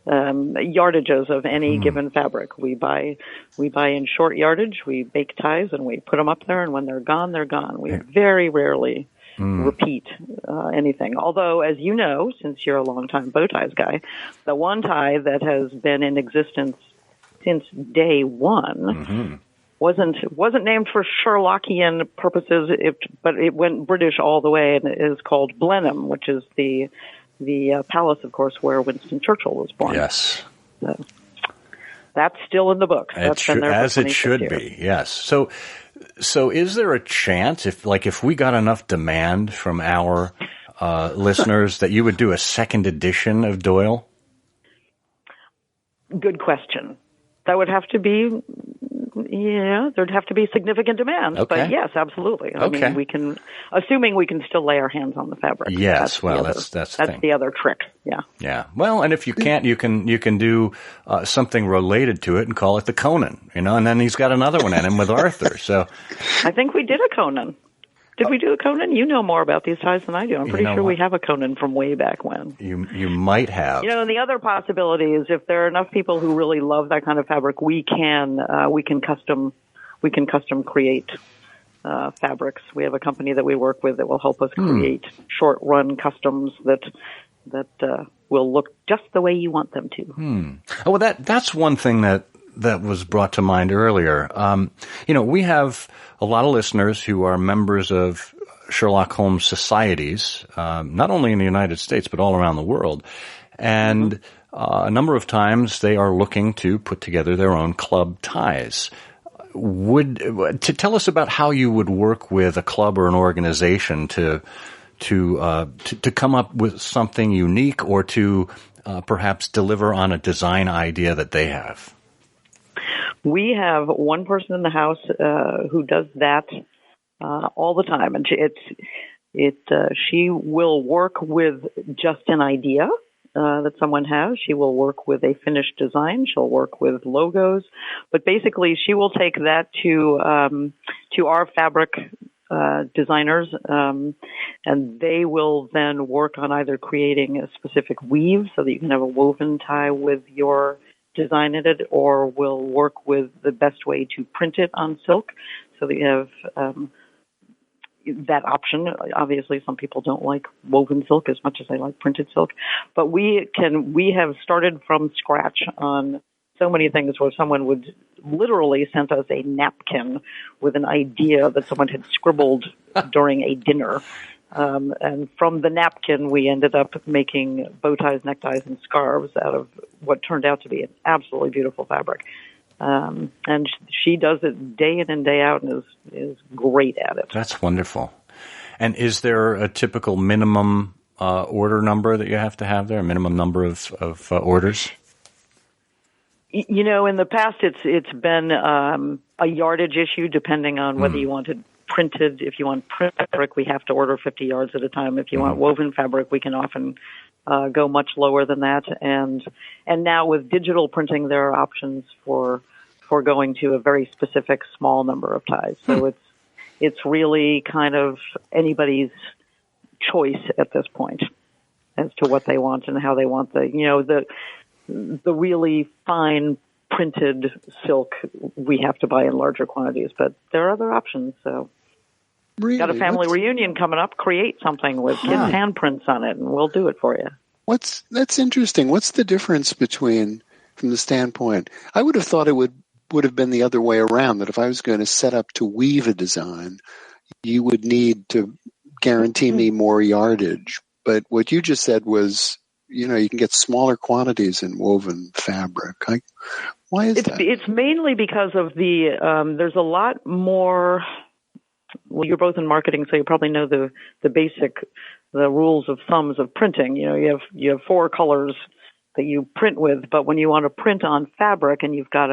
Speaker 2: yardages of any given fabric. We buy in short yardage. We bake ties and we put them up there, and when they're gone, they're gone. We very rarely repeat anything. Although, as you know, since you're a longtime bow ties guy, the one tie that has been in existence since day one wasn't named for Sherlockian purposes, but it went British all the way, and it is called Blenheim, which is the palace, of course, where Winston Churchill was born.
Speaker 1: Yes.
Speaker 2: So that's still in the books. That's been there
Speaker 1: as
Speaker 2: for
Speaker 1: it should
Speaker 2: 26
Speaker 1: be. Yes. So is there a chance if we got enough demand from our listeners that you would do a second edition of Doyle?
Speaker 2: Good question. That would have to be, there'd have to be significant demand.
Speaker 1: Okay.
Speaker 2: But yes, absolutely. I mean, we can, assuming we can still lay our hands on the fabric.
Speaker 1: Yes, that's the thing.
Speaker 2: The other trick. Yeah.
Speaker 1: Yeah. Well, and if you can't, you can do something related to it and call it the Conan, and then he's got another one in him with Arthur. So
Speaker 2: I think we did a Conan. Did we do a Conan? You know more about these ties than I do. I'm pretty sure we have a Conan from way back when.
Speaker 1: You might have.
Speaker 2: And the other possibility is if there are enough people who really love that kind of fabric, we can custom create fabrics. We have a company that we work with that will help us create short run customs that will look just the way you want them to.
Speaker 1: Oh, well, that's one thing that was brought to mind earlier. We have a lot of listeners who are members of Sherlock Holmes societies, not only in the United States, but all around the world. And a number of times they are looking to put together their own club ties. To tell us about how you would work with a club or an organization to come up with something unique or to perhaps deliver on a design idea that they have.
Speaker 2: We have one person in the house who does that all the time, and she will work with just an idea that someone has. She will work with a finished design. She'll work with logos, but basically, she will take that to our fabric designers, and they will then work on either creating a specific weave so that you can have a woven tie with your design in it, or will work with the best way to print it on silk so that you have that option. Obviously, some people don't like woven silk as much as they like printed silk, but we have started from scratch on so many things where someone would literally send us a napkin with an idea that someone had scribbled during a dinner. And from the napkin, we ended up making bow ties, neckties, and scarves out of what turned out to be an absolutely beautiful fabric. And she does it day in and day out and is great at it.
Speaker 1: That's wonderful. And is there a typical minimum order number that you have to have there, a minimum number of orders?
Speaker 2: In the past, it's been a yardage issue depending on whether you wanted printed. If you want print fabric, we have to order 50 yards at a time. If you want woven fabric, we can often go much lower than that. And now with digital printing, there are options for going to a very specific small number of ties. So it's really kind of anybody's choice at this point as to what they want and how they want the really fine printed silk we have to buy in larger quantities, but there are other options. So
Speaker 3: really?
Speaker 2: Got a family reunion coming up, create something with kids' handprints on it, and we'll do it for you.
Speaker 3: That's interesting. What's the difference from the standpoint? I would have thought it would have been the other way around, that if I was going to set up to weave a design, you would need to guarantee me more yardage. But what you just said was, you can get smaller quantities in woven fabric. Why is that?
Speaker 2: It's mainly because of there's a lot more. Well, you're both in marketing, so you probably know the rules of thumbs of printing. You have 4 colors that you print with, but when you want to print on fabric and you've got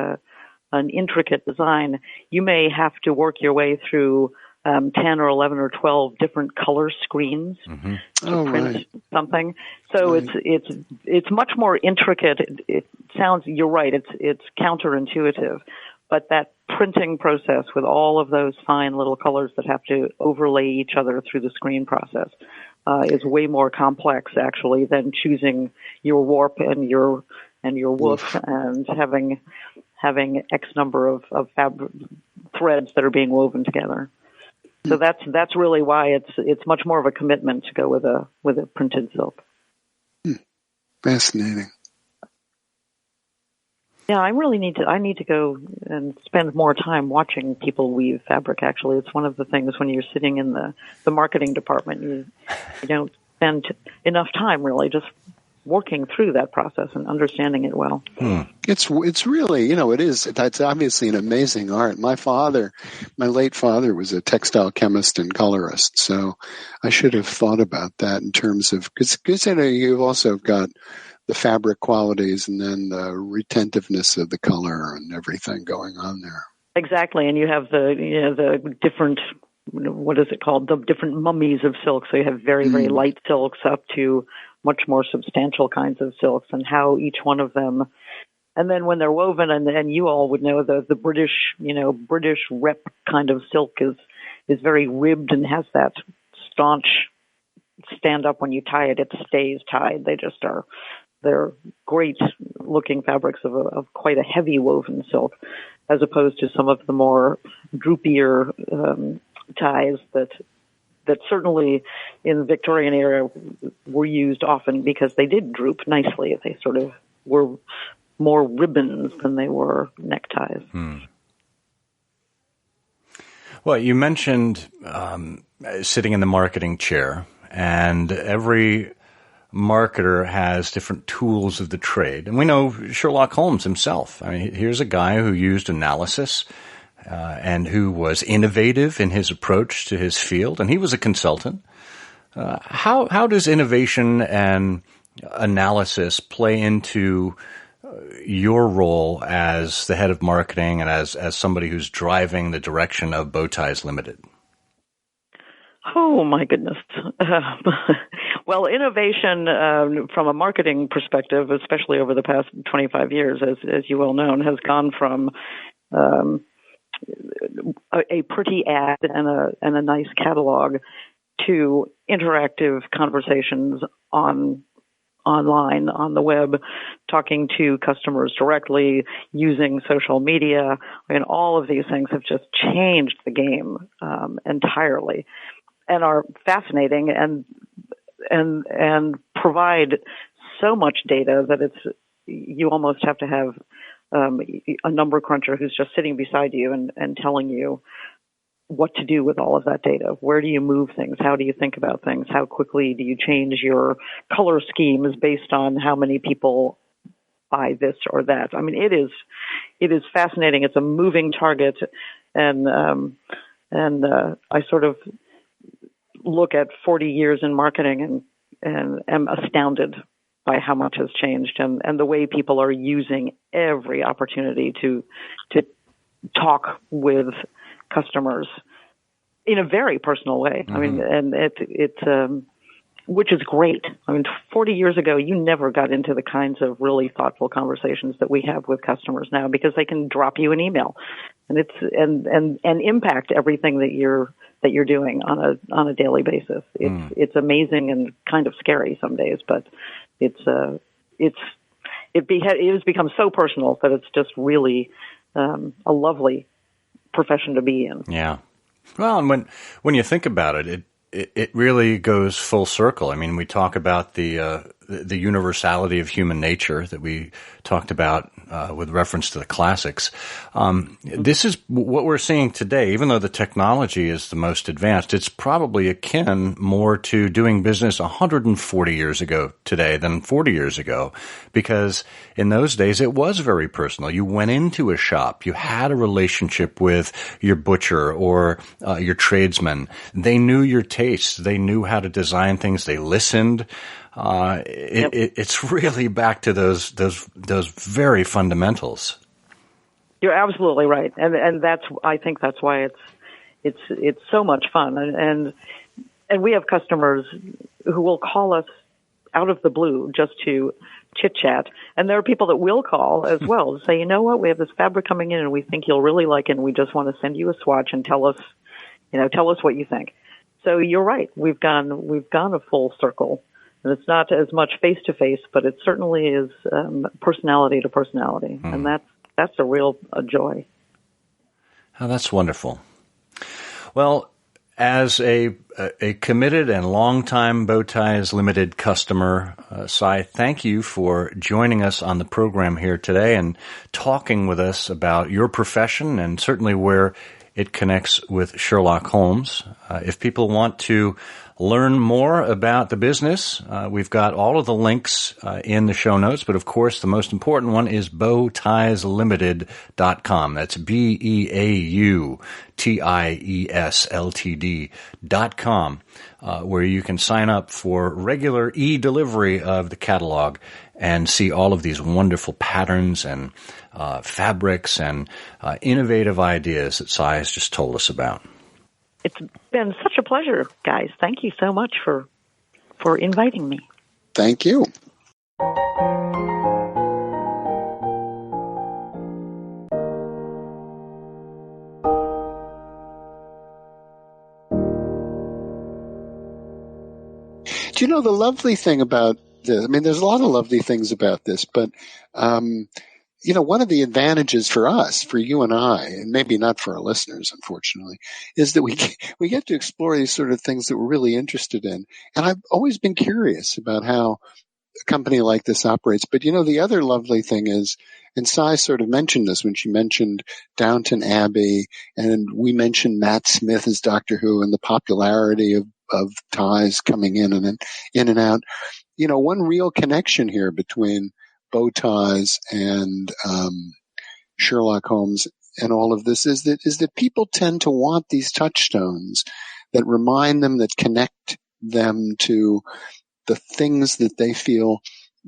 Speaker 2: an intricate design, you may have to work your way through 10 or 11 or 12 different color screens to print something. So it's much more intricate. It sounds, you're right, it's counterintuitive, but that printing process with all of those fine little colors that have to overlay each other through the screen process is way more complex actually than choosing your warp and your woof and having X number of fabric threads that are being woven together. So that's really why it's much more of a commitment to go with a printed silk.
Speaker 3: Fascinating.
Speaker 2: Yeah, I need to go and spend more time watching people weave fabric. Actually, it's one of the things when you're sitting in the marketing department, you don't spend enough time really just working through that process and understanding it well.
Speaker 3: It's really, that's obviously an amazing art. My late father was a textile chemist and colorist, so I should have thought about that in terms of, because you've also got the fabric qualities and then the retentiveness of the color and everything going on there.
Speaker 2: Exactly, and you have the different, what is it called, the different mummies of silk. So you have very, very light silks up to much more substantial kinds of silks, and how each one of them, and then when they're woven, and you all would know the British rep kind of silk is very ribbed and has that staunch stand up when you tie it. It stays tied. They're great looking fabrics of quite a heavy woven silk, as opposed to some of the more droopier ties that certainly in the Victorian era were used often because they did droop nicely. They sort of were more ribbons than they were neckties.
Speaker 1: Well, you mentioned sitting in the marketing chair, and every marketer has different tools of the trade. And we know Sherlock Holmes himself. I mean, here's a guy who used analysis and who was innovative in his approach to his field, and he was a consultant. How does innovation and analysis play into your role as the head of marketing and as somebody who's driving the direction of Beau Ties Ltd?
Speaker 2: Oh, my goodness. Well, innovation from a marketing perspective, especially over the past 25 years, as you well know, has gone from a pretty ad and a nice catalog to interactive conversations online, on the web, talking to customers directly, using social media. I mean, all of these things have just changed the game entirely, and are fascinating and provide so much data that you almost have to have a number cruncher who's just sitting beside you and telling you what to do with all of that data. Where do you move things? How do you think about things? How quickly do you change your color schemes based on how many people buy this or that? I mean, it is fascinating. It's a moving target, and I sort of look at 40 years in marketing and am astounded by how much has changed and the way people are using every opportunity to talk with customers in a very personal way. I mean, and it's which is great. I mean, 40 years ago, you never got into the kinds of really thoughtful conversations that we have with customers now, because they can drop you an email and and impact everything that you're doing on a daily basis. It's amazing and kind of scary some days, but it has become so personal that it's just really a lovely profession to be in.
Speaker 1: Yeah. Well, and when you think about it, it really goes full circle. I mean, we talk about the universality of human nature that we talked about with reference to the classics. This is what we're seeing today. Even though the technology is the most advanced, it's probably akin more to doing business 140 years ago today than 40 years ago, because in those days it was very personal. You went into a shop, you had a relationship with your butcher or your tradesman. They knew your tastes. They knew how to design things. They listened. It's really back to those very fundamentals.
Speaker 2: You're absolutely right, and I think that's why it's so much fun, and we have customers who will call us out of the blue just to chit chat, and there are people that will call as well to say, you know what, we have this fabric coming in, and we think you'll really like it, and we just want to send you a swatch and tell us what you think. So you're right, we've gone a full circle. And it's not as much face-to-face, but it certainly is personality to personality. And that's a real joy.
Speaker 1: Oh, that's wonderful. Well, As a committed and longtime Beau Ties Ltd. customer, Cy, thank you for joining us on the program here today and talking with us about your profession and certainly where it connects with Sherlock Holmes. If people want to learn more about the business, we've got all of the links in the show notes, but of course the most important one is BeauTiesLtd.com. That's BeauTiesLtd.com, where you can sign up for regular e-delivery of the catalog and see all of these wonderful patterns and fabrics and innovative ideas that Cy has just told us about.
Speaker 2: It's been such a pleasure, guys. Thank you so much for inviting me.
Speaker 3: Thank you. Do you know the lovely thing about this? I mean, there's a lot of lovely things about this, but one of the advantages for us, for you and I, and maybe not for our listeners, unfortunately, is that we get to explore these sort of things that we're really interested in. And I've always been curious about how a company like this operates. But, the other lovely thing is, and Cy sort of mentioned this when she mentioned Downton Abbey, and we mentioned Matt Smith as Doctor Who and the popularity of ties coming in and out. One real connection here between Beau Ties and Sherlock Holmes and all of this is that people tend to want these touchstones that remind them, that connect them to the things that they feel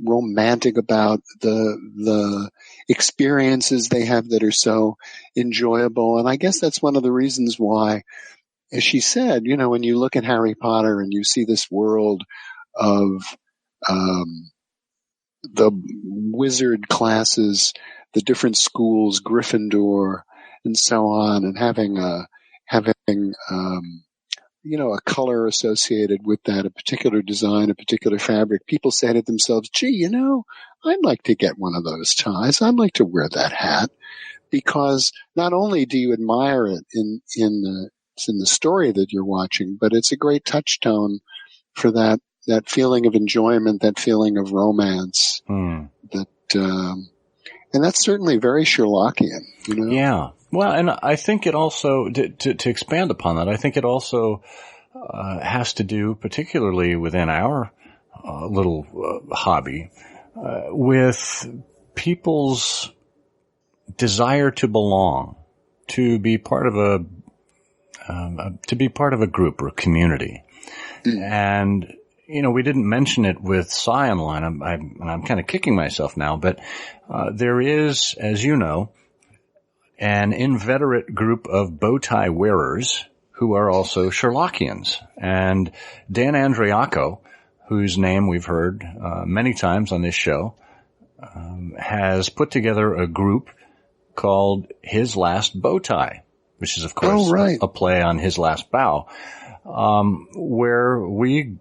Speaker 3: romantic about, the experiences they have that are so enjoyable. And I guess that's one of the reasons why, as she said, when you look at Harry Potter and you see this world of the wizard classes, the different schools, Gryffindor, and so on, and having a color associated with that, a particular design, a particular fabric, people say to themselves, gee, I'd like to get one of those ties. I'd like to wear that hat, because not only do you admire it in the story that you're watching, but it's a great touchstone for that feeling of enjoyment, that feeling of romance, and that's certainly very Sherlockian,
Speaker 1: Yeah. Well, and I think it also, to expand upon that, I think it also has to do, particularly within our little hobby, with people's desire to belong, to be part of a group or a community. And we didn't mention it with Cy online. I'm kind of kicking myself now, but there is, as you know, an inveterate group of bow tie wearers who are also Sherlockians. And Dan Andriacco, whose name we've heard many times on this show, has put together a group called His Last Bow Tie, which is, of course, a play on His Last Bow, where we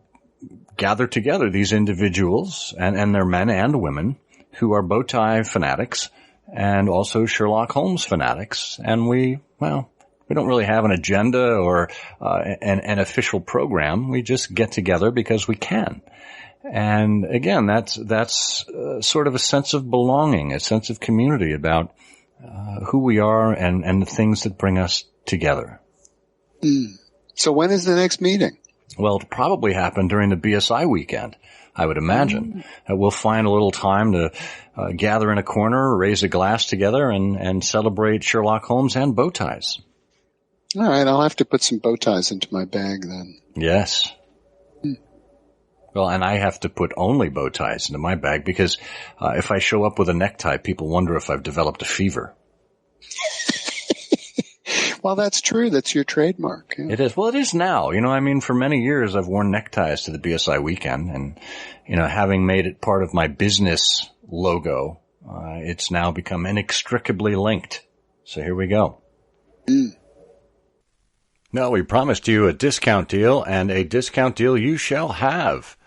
Speaker 1: gather together these individuals and their men and women who are bow tie fanatics and also Sherlock Holmes fanatics. And we don't really have an agenda or an official program. We just get together because we can. And again, that's sort of a sense of belonging, a sense of community about who we are and the things that bring us together.
Speaker 3: So when is the next meeting?
Speaker 1: Well, it'll probably happen during the BSI weekend, I would imagine. We'll find a little time to gather in a corner, raise a glass together, and celebrate Sherlock Holmes and bow ties.
Speaker 3: All right, I'll have to put some bow ties into my bag then.
Speaker 1: Yes. Well, and I have to put only bow ties into my bag because if I show up with a necktie, people wonder if I've developed a fever.
Speaker 3: Well, that's true. That's your trademark. Yeah.
Speaker 1: It is. Well, it is now. For many years I've worn neckties to the BSI weekend, and, having made it part of my business logo, it's now become inextricably linked. So here we go. Now, we promised you a discount deal, and a discount deal you shall have.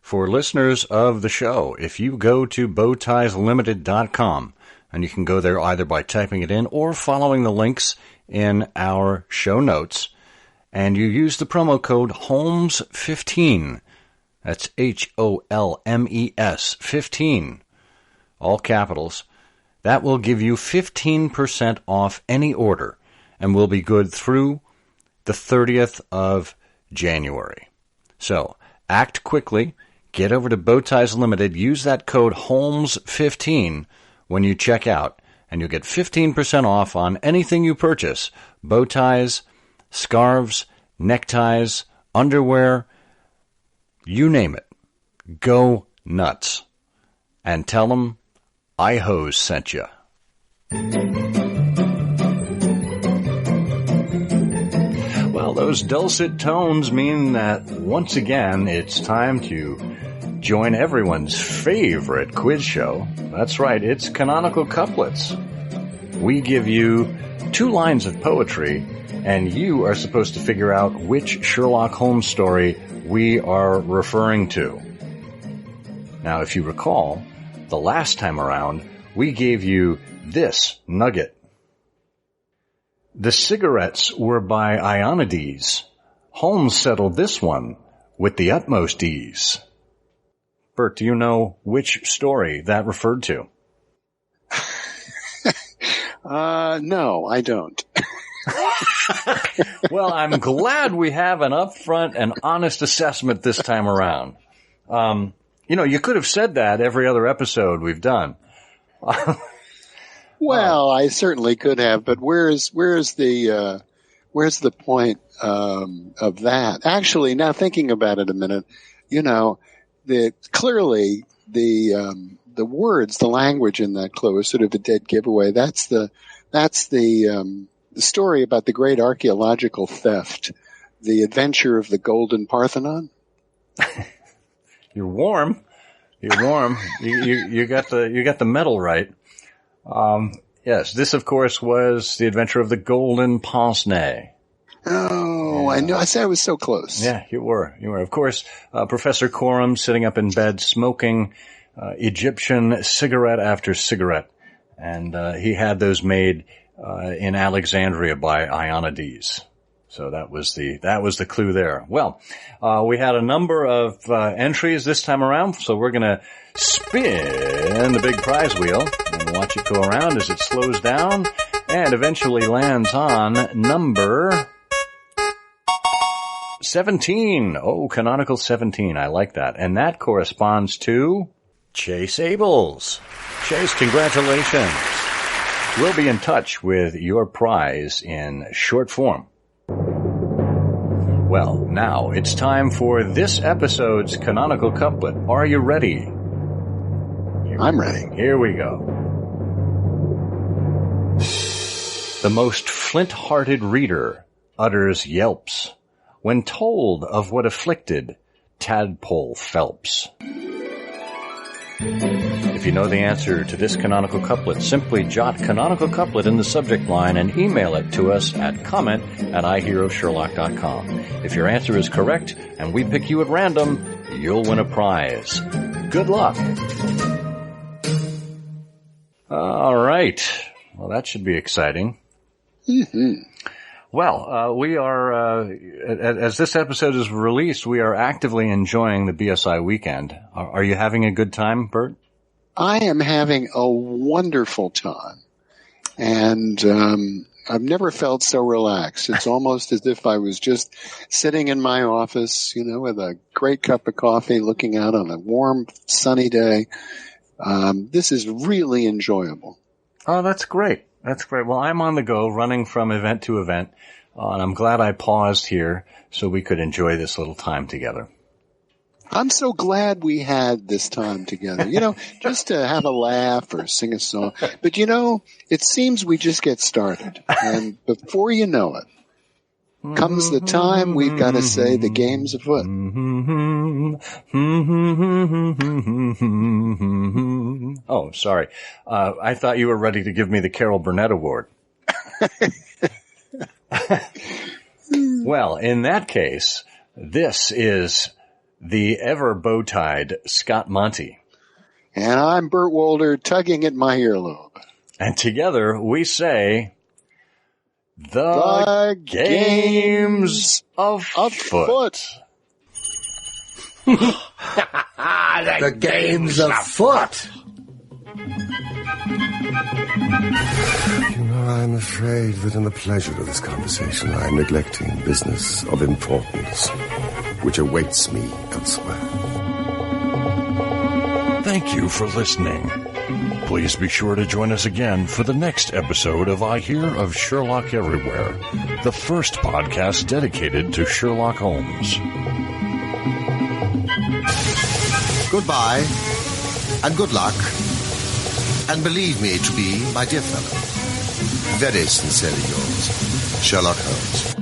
Speaker 1: For listeners of the show, if you go to BeauTiesLtd.com, and you can go there either by typing it in or following the links in our show notes, and you use the promo code Holmes15. That's HOLMES 15. All capitals. That will give you 15% off any order and will be good through the 30th of January. So, act quickly. Get over to Beau Ties Ltd. Use that code Holmes15 when you check out, and you'll get 15% off on anything you purchase. Bow ties, scarves, neckties, underwear, you name it. Go nuts. And tell them I-Hose sent you. Well, those dulcet tones mean that once again it's time to join everyone's favorite quiz show. That's right, it's Canonical Couplets. We give you 2 lines of poetry, and you are supposed to figure out which Sherlock Holmes story we are referring to. Now, if you recall, the last time around, we gave you this nugget. The cigarettes were by Ionides. Holmes settled this one with the utmost ease. Bert, do you know which story that referred to?
Speaker 3: No, I don't.
Speaker 1: Well, I'm glad we have an upfront and honest assessment this time around. You could have said that every other episode we've done.
Speaker 3: Well, I certainly could have, but where's the point of that? Actually, now thinking about it a minute, clearly the words, the language in that clue is sort of a dead giveaway. That's the story about the great archaeological theft, the adventure of the Golden Parthenon.
Speaker 1: You're warm. You got the medal right. Yes, this of course was the adventure of the Golden Parthenon.
Speaker 3: Oh, I know. I said I was so close.
Speaker 1: Yeah, you were. Of course, Professor Coram sitting up in bed smoking Egyptian cigarette after cigarette, and he had those made in Alexandria by Ionides. So that was the clue there. Well, we had a number of entries this time around, so we're going to spin the big prize wheel and watch it go around as it slows down and eventually lands on number 17. Oh, canonical 17. I like that. And that corresponds to Chase Abels. Chase, congratulations. We'll be in touch with your prize in short form. Well, now it's time for this episode's canonical couplet. Are you ready?
Speaker 3: I'm ready.
Speaker 1: Here we go. The most flint-hearted reader utters yelps when told of what afflicted Tadpole Phelps. If you know the answer to this canonical couplet, simply jot canonical couplet in the subject line and email it to us at comment@ihearofsherlock.com. If your answer is correct and we pick you at random, you'll win a prize. Good luck. All right. Well, that should be exciting.
Speaker 3: Mm-hmm.
Speaker 1: Well, we are, as this episode is released, we are actively enjoying the BSI weekend. Are you having a good time, Bert?
Speaker 3: I am having a wonderful time. And I've never felt so relaxed. It's almost as if I was just sitting in my office, with a great cup of coffee, looking out on a warm, sunny day. This is really enjoyable.
Speaker 1: Oh, that's great. That's great. Well, I'm on the go, running from event to event, and I'm glad I paused here so we could enjoy this little time together.
Speaker 3: I'm so glad we had this time together, just to have a laugh or sing a song. But, it seems we just get started. And before you know it, comes the time we've got to say the game's afoot.
Speaker 1: Oh, sorry. I thought you were ready to give me the Carol Burnett Award. Well, in that case, this is the ever bow-tied Scott Monty.
Speaker 3: And I'm Bert Wolder, tugging at my earlobe.
Speaker 1: And together we say, The Games of Foot.
Speaker 7: The games of foot.
Speaker 9: I'm afraid that in the pleasure of this conversation, I am neglecting business of importance, which awaits me elsewhere.
Speaker 1: Thank you for listening. Please be sure to join us again for the next episode of I Hear of Sherlock Everywhere, the first podcast dedicated to Sherlock Holmes.
Speaker 7: Goodbye, and good luck, and believe me to be, my dear fellow, very sincerely yours, Sherlock Holmes.